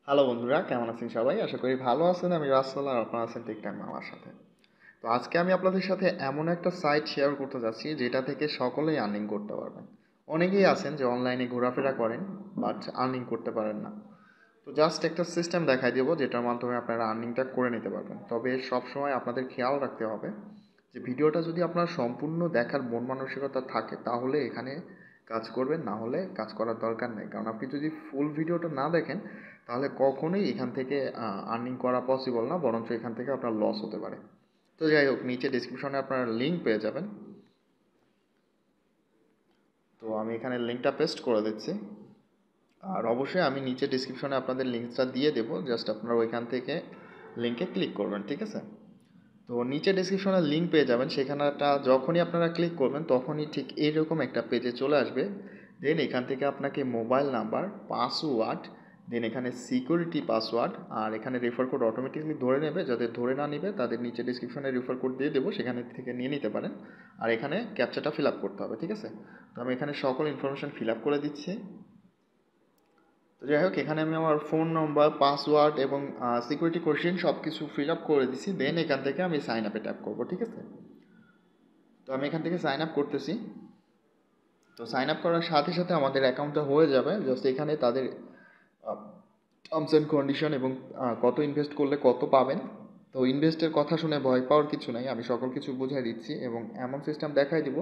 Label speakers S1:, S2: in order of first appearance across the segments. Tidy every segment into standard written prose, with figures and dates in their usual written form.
S1: Hello বন্ধুরা, কেমন আছেন সবাই? আশা করি ভালো আছেন। আমি রাসেল আর আপনারা আছেন ঠিক টাইম আমার সাথে। তো আজকে আমি আপনাদের সাথে এমন একটা সাইট শেয়ার করতে যাচ্ছি যেটা থেকে সকলেই আর্নিং করতে পারবেন। অনেকেই আছেন যে অনলাইনে ঘোরাফেরা করেন বাট আর্নিং করতে পারেন না। তো জাস্ট একটা সিস্টেম দেখাই দেবো যেটার মাধ্যমে আপনারা আর্নিংটা করে নিতে পারবেন। তবে সবসময় আপনাদের খেয়াল রাখতে হবে যে ভিডিওটা যদি আপনার সম্পূর্ণ দেখার মন মানসিকতা থাকে তাহলে এখানে কাজ করবেন, না হলে কাজ করার দরকার নেই। কারণ আপনি যদি ফুল ভিডিওটা না দেখেন তাহলে কখনোই এখান থেকে আর্নিং করা পসিবল না, বরঞ্চ এখান থেকে আপনার লস হতে পারে। তো যাই হোক, নিচে ডিসক্রিপশনে আপনারা লিঙ্ক পেয়ে যাবেন। তো আমি এখানে লিঙ্কটা পেস্ট করে দিচ্ছি। আর অবশ্যই আমি নিচে ডিসক্রিপশনে আপনাদের লিঙ্কটা দিয়ে দেবো, জাস্ট আপনারা ওইখান থেকে লিঙ্কে ক্লিক করবেন, ঠিক আছে? তো নিচে ডেসক্রিপশনে লিঙ্ক পেয়ে যাবেন, সেখানটা যখনই আপনারা ক্লিক করবেন তখনই ঠিক এইরকম একটা পেজে চলে আসবে। দেন এখান থেকে আপনাকে মোবাইল নাম্বার, পাসওয়ার্ড, দেন এখানে সিকিউরিটি পাসওয়ার্ড আর এখানে রেফার কোড অটোমেটিকলি ধরে নেবে। যাদের ধরে না নেবে তাদের নিচে ডিসক্রিপশনে রেফার কোড দিয়ে দেবো, সেখানে থেকে নিয়ে নিতে পারেন। আর এখানে ক্যাপচাটা ফিল আপ করতে হবে, ঠিক আছে? তো আমি এখানে সকল ইনফরমেশান ফিল আপ করে দিচ্ছি। তো যাই হোক, এখানে আমি আমার ফোন নম্বর, পাসওয়ার্ড এবং সিকিউরিটি কোশ্চেন সব কিছু ফিল আপ করে দিচ্ছি। দেন এখান থেকে আমি সাইন আপে ট্যাপ করবো, ঠিক আছে? তো আমি এখান থেকে সাইন আপ করতেছি। তো সাইন আপ করার সাথে সাথে আমাদের অ্যাকাউন্টটা হয়ে যাবে। জাস্ট এখানে তাদের টার্মস অ্যান্ড কন্ডিশন এবং কত ইনভেস্ট করলে কত পাবেন। তো ইনভেস্টের কথা শুনে ভয় পাওয়ার কিছু নাই, আমি সকল কিছু বুঝাই দিচ্ছি এবং এমন সিস্টেম দেখাই দিব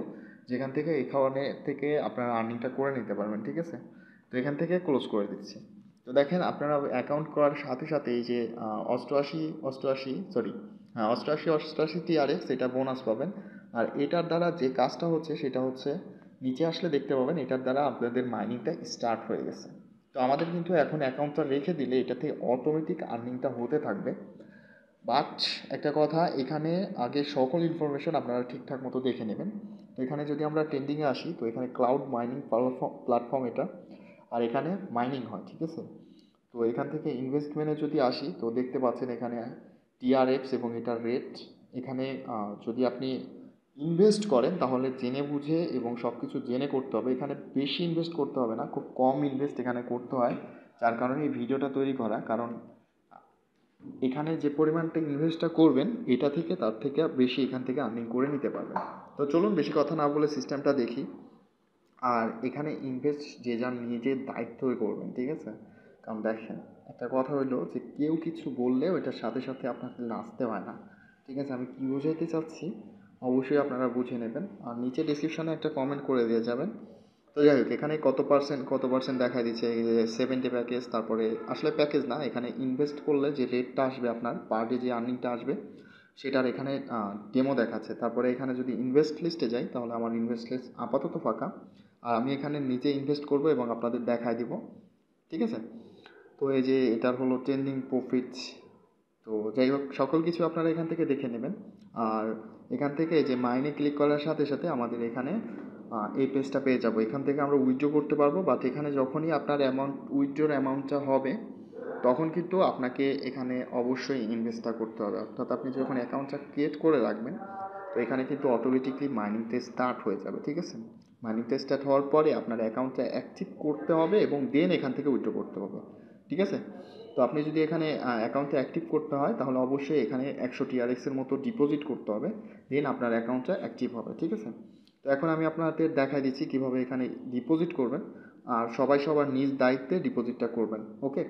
S1: যেখান থেকে এখানে থেকে আপনারা আর্নিংটা করে নিতে পারবেন, ঠিক আছে? তো এখান থেকে ক্লোজ করে দিচ্ছি। তো দেখেন, আপনারা অ্যাকাউন্ট করার সাথে সাথে এই যে অষ্টআশি TRX এটা বোনাস পাবেন। আর এটার দ্বারা যে কাজটা হচ্ছে সেটা হচ্ছে, নিচে আসলে দেখতে পাবেন এটার দ্বারা আপনাদের মাইনিংটা স্টার্ট হয়ে গেছে। তো আমাদের কিন্তু এখন অ্যাকাউন্টটা রেখে দিলে এটা থেকে অটোমেটিক আর্নিংটা হতে থাকবে। বাট একটা কথা, এখানে আগে সকল ইনফরমেশন আপনারা ঠিকঠাক মতো দেখে নেবেন। তো এখানে যদি আমরা ট্রেন্ডিংয়ে আসি, তো এখানে ক্লাউড মাইনিং প্ল্যাটফর্ম এটা, আর এখানে মাইনিং হয়, ঠিক আছে? তো এখান থেকে ইনভেস্টমেন্টে যদি আসি, তো দেখতে পাচ্ছেন এখানে TRX এবং এটার রেট। এখানে যদি আপনি ইনভেস্ট করেন তাহলে জেনে বুঝে এবং সব কিছু জেনে করতে হবে। এখানে বেশি ইনভেস্ট করতে হবে না, খুব কম ইনভেস্ট এখানে করতে হয়। যার কারণে এই ভিডিওটা তৈরি করা, কারণ এখানে যে পরিমাণটা ইনভেস্টটা করবেন এটা থেকে তার থেকে বেশি এখান থেকে আর্নিং করে নিতে পারবেন। তো চলুন বেশি কথা না বলে সিস্টেমটা দেখি। আর এখানে ইনভেস্ট যে যার নিজের দায়িত্ব হয়ে করবেন, ঠিক আছে? কারণ দেখেন, একটা কথা হইলো যে কেউ কিছু বললে ওইটার সাথে সাথে আপনাকে নাচতে হয় না, ঠিক আছে? আমি কী বোঝাইতে চাচ্ছি অবশ্যই আপনারা বুঝে নেবেন। আর নিচে ডিসক্রিপশনে একটা কমেন্ট করে দিয়ে যাবেন। তো যাই হোক, এখানে কত পার্সেন্ট দেখা দিচ্ছে, এই যে 70 প্যাকেজ, তারপরে আসলে প্যাকেজ না, এখানে ইনভেস্ট করলে যে রেটটা আসবে আপনার পার ডে, যে আর্নিংটা আসবে সেটার এখানে ডেমো দেখাচ্ছে। তারপরে এখানে যদি ইনভেস্ট লিস্টে যাই তাহলে আমার ইনভেস্ট লিস্ট আপাতত ফাঁকা। আর আমি এখানে নিচে ইনভেস্ট করব এবং আপনাদের দেখায় দিব, ঠিক আছে? তো এই যে এটার হলো ট্রেন্ডিং প্রফিট। তো যাই হোক, সকল কিছু আপনারা এখান থেকে দেখে নেবেন। আর এখান থেকে এই যে মাইনে ক্লিক করার সাথে সাথে আমাদের এখানে এই পেজটা পেয়ে যাব। এখান থেকে আমরা উইথড্র করতে পারবো, বাট এখানে যখনই আপনার উইথড্রোর অ্যামাউন্টটা হবে তখন কিন্তু আপনাকে এখানে অবশ্যই ইনভেস্টটা করতে হবে। অর্থাৎ আপনি যখন অ্যাকাউন্টটা ক্রিয়েট করে রাখবেন, তো এখানে কিন্তু অটোমেটিকলি মাইনিংটা স্টার্ট হয়ে যাবে, ঠিক আছে? মাইনিংটা স্টার্ট হওয়ার পরে আপনার অ্যাকাউন্টটা অ্যাক্টিভ করতে হবে এবং দেন এখান থেকে উইথড্র করতে হবে, ঠিক আছে? তো আপনি যদি এখানে অ্যাকাউন্টটা অ্যাক্টিভ করতে হয় তাহলে অবশ্যই এখানে 100 TRXের মতো ডিপোজিট করতে হবে, দেন আপনার অ্যাকাউন্টটা অ্যাক্টিভ হবে, ঠিক আছে? তো এখন আমি আপনাদের দেখাই দিচ্ছি কীভাবে এখানে ডিপোজিট করবেন। আর সবাই সবার নিজ দায়িত্বে ডিপোজিটটা করবেন, ওকে?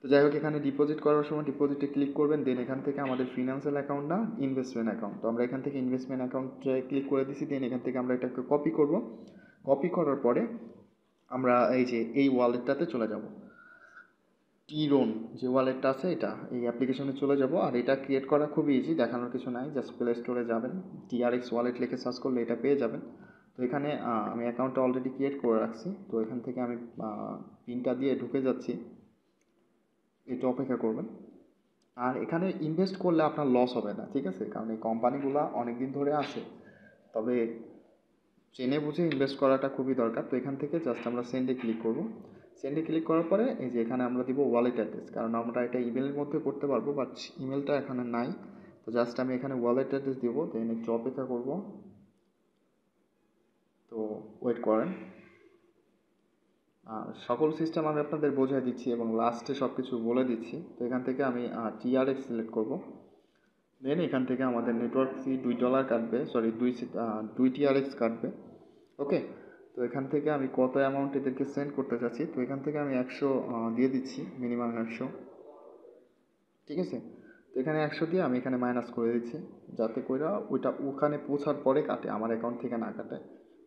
S1: তো যাই হোক, এখানে ডিপোজিট করার সময় ডিপোজিটে ক্লিক করবেন, দেন এখান থেকে আমাদের ফিনান্সিয়াল অ্যাকাউন্ট না, ইনভেস্টমেন্ট অ্যাকাউন্ট। তো আমরা এখান থেকে ইনভেস্টমেন্ট অ্যাকাউন্টে ক্লিক করে দিচ্ছি। দেন এখান থেকে আমরা এটাকে কপি করব। কপি করার পরে আমরা এই যে এই ওয়ালেটটাতে চলে যাব। ট্রন যে ওয়ালেটটা আছে এটা, এই অ্যাপ্লিকেশনে চলে যাব। আর এটা ক্রিয়েট করা খুবই ইজি, দেখানোর কিছু নাই, জাস্ট প্লে স্টোরে যাবেন, TRX ওয়ালেট লিখে সার্চ করলে এটা পেয়ে যাবেন। তো এখানে আমি অ্যাকাউন্টটা অলরেডি ক্রিয়েট করে রাখছি। তো এখান থেকে আমি পিনটা দিয়ে ঢুকে যাচ্ছি, এটা অপেক্ষা করবেন। আর এখানে ইনভেস্ট করলে আপনার লস হবে না, ঠিক আছে? কারণ এই কোম্পানিগুলো অনেক দিন ধরে আছে। তবে জেনে বুঝে ইনভেস্ট করাটা খুবই দরকার। তো এখান থেকে জাস্ট আমরা সেন্ডে ক্লিক করব। সেন্ডে ক্লিক করার পরে এই যে এখানে আমরা দিব ওয়ালেট অ্যাড্রেস, কারণ আমরা এটা ইমেলের মধ্যে করতে পারবো বাট ইমেলটা এখানে নাই। তো জাস্ট আমি এখানে ওয়ালেট অ্যাড্রেস দিব, দেন একটু অপেক্ষা করব। তো ওয়েট করেন, সকল সিস্টেম আমি আপনাদের বোঝাই দিচ্ছি এবং লাস্টে সব কিছু বলে দিচ্ছি। তো এখান থেকে আমি TRX সিলেক্ট করব। দেন এখান থেকে আমাদের নেটওয়ার্ক ফি $2 কাটবে, সরি 2 TRX কাটবে। ওকে, তো এখান থেকে আমি কত অ্যামাউন্ট এদেরকে সেন্ড করতে চাচ্ছি, তো এখান থেকে আমি 100 দিয়ে দিচ্ছি, মিনিমাম 100। ঠিক আছে, তো এখানে 100 দিয়ে আমি এখানে মাইনাস করে দিচ্ছি, যাতে করে ওইটা ওখানে পৌঁছার পরে কাটে, আমার অ্যাকাউন্ট থেকে না কাটে।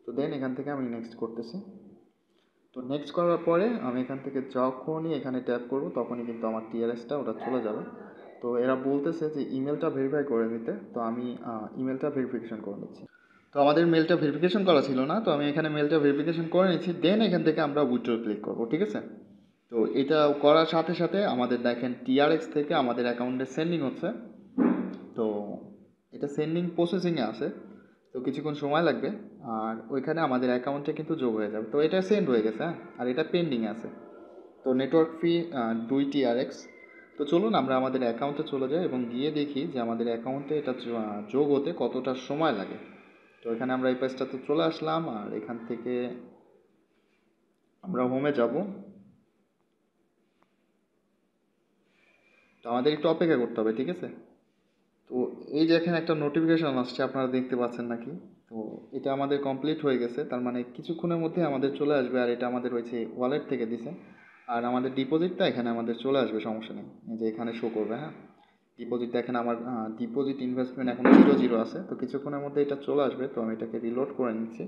S1: তো দেন এখান থেকে আমি নেক্সট করতেছি। তো নেক্সট করার পরে আমি এখান থেকে যখনই এখানে ট্যাপ করব তখনই কিন্তু আমার TRXটা ওটা চলে যাবে। তো এরা বলতেছে যে ইমেলটা ভেরিফাই করে দিতে, তো আমি ইমেলটা ভেরিফিকেশন করে নিচ্ছি। তো আমাদের মেলটা ভেরিফিকেশন করা ছিল না, তো আমি এখানে মেলটা ভেরিফিকেশন করে নিচ্ছি। দেন এখান থেকে আমরা উইথড্র ক্লিক করব। ঠিক আছে, তো এটা করার সাথে সাথে আমাদের দেখেন TRX থেকে আমাদের অ্যাকাউন্টে সেন্ডিং হচ্ছে। তো এটা সেন্ডিং প্রসেসিংয়ে আছে, তো কিছুক্ষণ সময় লাগবে, আর ওইখানে আমাদের অ্যাকাউন্টে কিন্তু যোগ হয়ে যাবে। তো এটা সেন্ড হয়ে গেছে, হ্যাঁ, আর এটা পেন্ডিং আছে। তো নেটওয়ার্ক ফি 2 TRX। তো চলুন আমরা আমাদের অ্যাকাউন্টে চলে যাই এবং গিয়ে দেখি যে আমাদের অ্যাকাউন্টে এটা যোগ হতে কতটা সময় লাগে। তো এখানে আমরা এই পেজটাতে চলে আসলাম, আর এখান থেকে আমরা হোমে যাব। তো আমাদের একটু অপেক্ষা করতে হবে। ঠিক আছে, তো এই যে এখানে একটা নোটিফিকেশন আসছে, আপনারা দেখতে পাচ্ছেন নাকি? তো এটা আমাদের কমপ্লিট হয়ে গেছে, তার মানে কিছুক্ষণের মধ্যে আমাদের চলে আসবে। আর এটা আমাদের হয়েছে ওয়ালেট থেকে দিছে, আর আমাদের ডিপোজিটটা এখানে আমাদের চলে আসবে, সমস্যা নেই। এই যে এখানে শো করবে, হ্যাঁ, ডিপোজিট দেখেন আমার ডিপোজিট ইনভেস্টমেন্ট এখন 0 আছে। তো কিছুক্ষণের মধ্যে এটা চলে আসবে, তো আমি এটাকে রিলোড করে নিচ্ছি।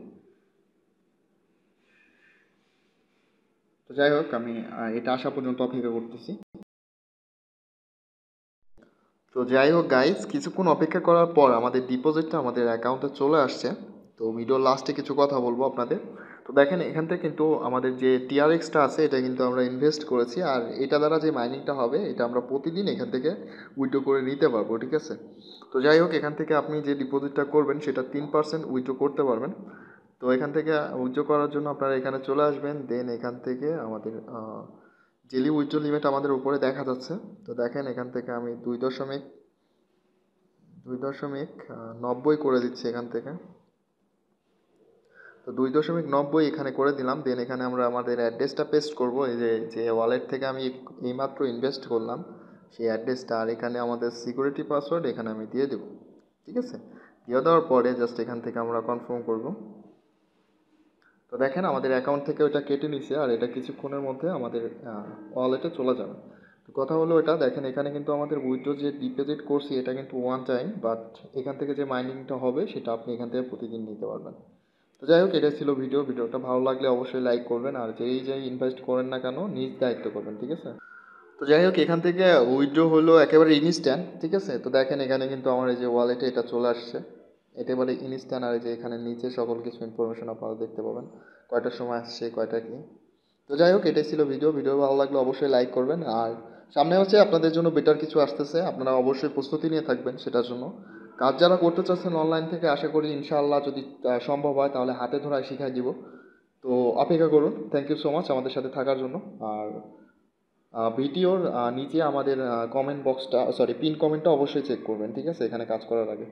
S1: তো যাই হোক, আমি এটা আসা পর্যন্ত অপেক্ষা করতেছি। তো যাই হোক গাইজ, কিছুক্ষণ অপেক্ষা করার পর আমাদের ডিপোজিটটা আমাদের অ্যাকাউন্টে চলে আসছে। তো ভিডিওর লাস্টে কিছু কথা বলবো আপনাদের। তো দেখেন এখান থেকে কিন্তু আমাদের যে TRXটা আছে এটা কিন্তু আমরা ইনভেস্ট করেছি, আর এটা দ্বারা যে মাইনিংটা হবে এটা আমরা প্রতিদিন এখান থেকে উইথড্র করে নিতে পারবো। ঠিক আছে, তো যাই হোক, এখান থেকে আপনি যে ডিপোজিটটা করবেন সেটা 3% উইথড্র করতে পারবেন। তো এখান থেকে উইথড্র করার জন্য আপনারা এখানে চলে আসবেন। দেন এখান থেকে আমাদের ডেলি উইথড্র লিমিট আমাদের উপরে দেখা যাচ্ছে। তো দেখেন এখান থেকে আমি 2.90 করে দিচ্ছি এখান থেকে। তো 2.90 এখানে করে দিলাম। দেন এখানে আমরা আমাদের অ্যাড্রেসটা পেস্ট করব, এই যে যে ওয়ালেট থেকে আমি এইমাত্র ইনভেস্ট করলাম সেই অ্যাড্রেসটা, আর এখানে আমাদের সিকিউরিটি পাসওয়ার্ড এখানে আমি দিয়ে দেব। ঠিক আছে, দিয়ে দেওয়ার পরে জাস্ট এখান থেকে আমরা কনফার্ম করব। তো দেখেন আমাদের অ্যাকাউন্ট থেকে ওটা কেটে নিছে, আর এটা কিছুক্ষণের মধ্যে আমাদের ওয়ালেটে চলে যাবে। তো কথা হলো এটা দেখেন, এখানে কিন্তু আমাদের উইথড্র যে ডিপোজিট করছি এটা কিন্তু ওয়ান টাইম, বাট এখান থেকে যে মাইনিংটা হবে সেটা আপনি এখান থেকে প্রতিদিন নিতে পারবেন। তো যাই হোক, এটাই ছিল ভিডিওটা ভালো লাগলে অবশ্যই লাইক করবেন, আর যেই ইনভেস্ট করেন না কেন নিজ দায়িত্ব করবেন। ঠিক আছে, তো যাই হোক, এখান থেকে উইথড্র হলো একেবারে ইনস্ট্যান্ট। ঠিক আছে, তো দেখেন এখানে কিন্তু আমার এই যে ওয়ালেটে এটা চলে আসছে একেবারে ইনস্ট্যান্ট, আর এই যে এখানে নিচে সকল কিছু ইনফরমেশন আপনারা দেখতে পাবেন, কয়টার সময় আসছে কয়টা কি। তো যাই হোক, এটাই ছিল ভিডিও ভালো লাগলে অবশ্যই লাইক করবেন, আর সামনে হচ্ছে আপনাদের জন্য বেটার কিছু আসতেছে, আপনারা অবশ্যই প্রস্তুতি নিয়ে থাকবেন সেটার জন্য। কাজ যারা করতে চাচ্ছেন অনলাইন থেকে, আশা করি ইনশাআল্লাহ যদি সম্ভব হয় তাহলে হাতে ধরায় শিখাই দিব। তো অপেক্ষা করুন। থ্যাংক ইউ সো মাচ আমাদের সাথে থাকার জন্য। আর ভিডিওর নিচে আমাদের কমেন্ট বক্সটা, সরি, পিন কমেন্টটা অবশ্যই চেক করবেন। ঠিক আছে, এখানে কাজ করার আগে।